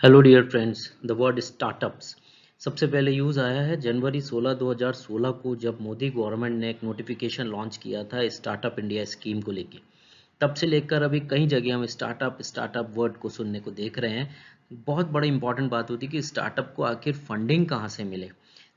Hello dear friends, the word startups सबसे पहले use आया है जनवरी 16 2016 को, जब मोदी गवर्नमेंट ने एक नोटिफिकेशन लॉन्च किया था स्टार्टअप इंडिया स्कीम को लेके। तब से लेकर अभी कई जगह हम स्टार्टअप स्टार्टअप वर्ड को सुनने को देख रहे हैं। बहुत बड़ी इंपॉर्टेंट बात होती है कि स्टार्टअप को आखिर फंडिंग कहाँ से मिले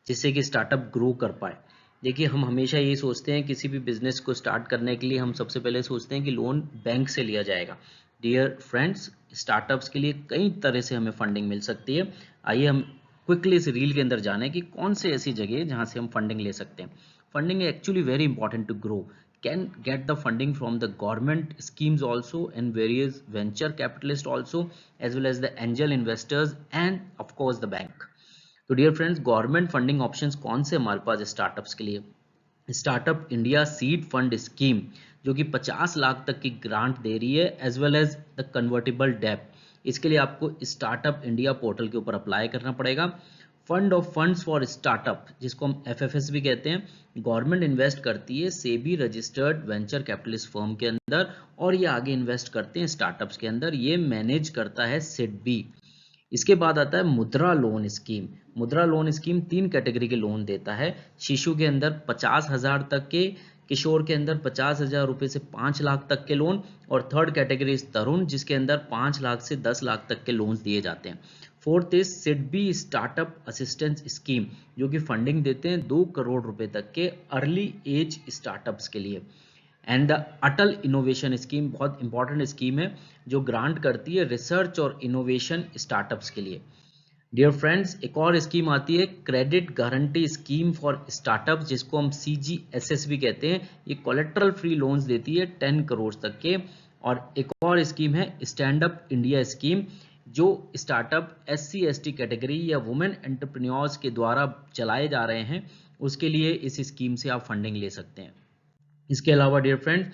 जिससे कि स्टार्टअप ग्रो कर पाए। देखिए, हम हमेशा यही सोचते हैं किसी भी बिजनेस को स्टार्ट करने के लिए हम सबसे पहले सोचते हैं कि लोन बैंक से लिया जाएगा। डियर फ्रेंड्स, स्टार्टअप्स के लिए कई तरह से हमें फंडिंग मिल सकती है। आइए हम क्विकली इस रील के अंदर जाने कि कौन से ऐसी जगह है जहां से हम फंडिंग ले सकते हैं। Funding actually very important to grow. Can get the funding from the government schemes also and various venture capitalists also, as well as the angel investors and of course the bank. तो dear friends, government funding options कौन से हमारे पास startups के लिए? Startup India seed fund scheme, जो कि 50 लाख तक की ग्रांट दे रही है, as well as the convertible डेब्ट। इसके लिए आपको स्टार्टअप इंडिया पोर्टल के ऊपर अप्लाई करना पड़ेगा। Fund of funds for startup, जिसको हम एफएफएस भी कहते हैं, गवर्नमेंट इन्वेस्ट करती है SEBI registered venture capitalist firm के अंदर और ये आगे इन्वेस्ट करते हैं स्टार्टअप्स के अंदर। ये मैनेज करता है सिडबी। इसके बाद आता है मुद्रा लोन स्कीम। मुद्रा लोन स्कीम 3 कैटेगरी के लोन देता है। शिशु के अंदर 50,000 तक के, किशोर के अंदर 50,000 रुपए से 5 लाख तक के लोन, और थर्ड कैटेगरी इज तरुण, जिसके अंदर 5 लाख से 10 लाख तक के लोन दिए जाते हैं। Fourth is SIDBI startup assistance scheme, जो कि फंडिंग देते हैं 2 करोड़ रुपए तक के अर्ली एज स्टार्टअप्स के लिए। And the Atal innovation scheme बहुत इंपॉर्टेंट स्कीम है, जो ग्रांट करती है रिसर्च और इनोवेशन स्टार्टअप्स के लिए। डियर फ्रेंड्स, एक और स्कीम आती है credit guarantee scheme for startups, जिसको हम CGSS भी कहते हैं। ये कोलेट्रल फ्री लोन्स देती है 10 करोड़ तक के। और एक और स्कीम है स्टैंड अप इंडिया स्कीम, जो स्टार्टअप SC ST कैटेगरी या वुमेन एंटरप्रेन्योर्स के द्वारा चलाए जा रहे हैं, उसके लिए इस स्कीम से आप फंडिंग ले सकते हैं। इसके अलावा dear friend,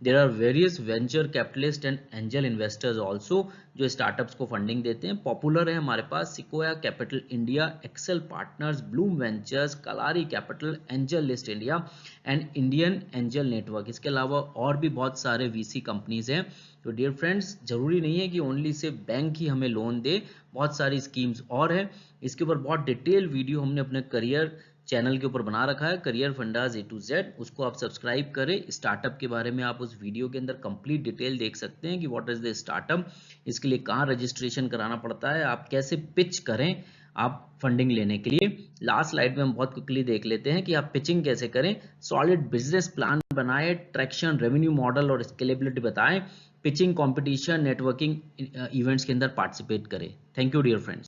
there are various venture capitalist and angel investors also, जो स्टार्टअप्स को फंडिंग देते हैं। पॉपुलर है हमारे पास Sequoia capital India, Accel partners, Blume ventures, Kalaari capital, angel list India and Indian angel network. इसके अलावा और भी बहुत सारे VC कंपनीज हैं। तो डियर फ्रेंड्स, जरूरी नहीं है कि ओनली से बैंक ही हमें लोन दे, बहुत सारी स्कीम्स और है। इसके ऊपर बहुत डिटेल वीडियो हमने अपने करियर चैनल के ऊपर बना रखा है, career fundas A to Z। उसको आप सब्सक्राइब करें। स्टार्टअप के बारे में आप उस वीडियो के अंदर कंप्लीट डिटेल देख सकते हैं कि व्हाट इज द स्टार्टअप, इसके लिए कहाँ रजिस्ट्रेशन कराना पड़ता है, आप कैसे पिच करें आप फंडिंग लेने के लिए। लास्ट स्लाइड में हम बहुत क्विकली देख लेते हैं कि आप पिचिंग कैसे करें। सॉलिड बिजनेस प्लान बनाए, ट्रैक्शन, रेवेन्यू मॉडल और स्केलेबिलिटी बताएं, पिचिंग, कंपटीशन, नेटवर्किंग इवेंट्स के अंदर पार्टिसिपेट करें। Thank you dear friends.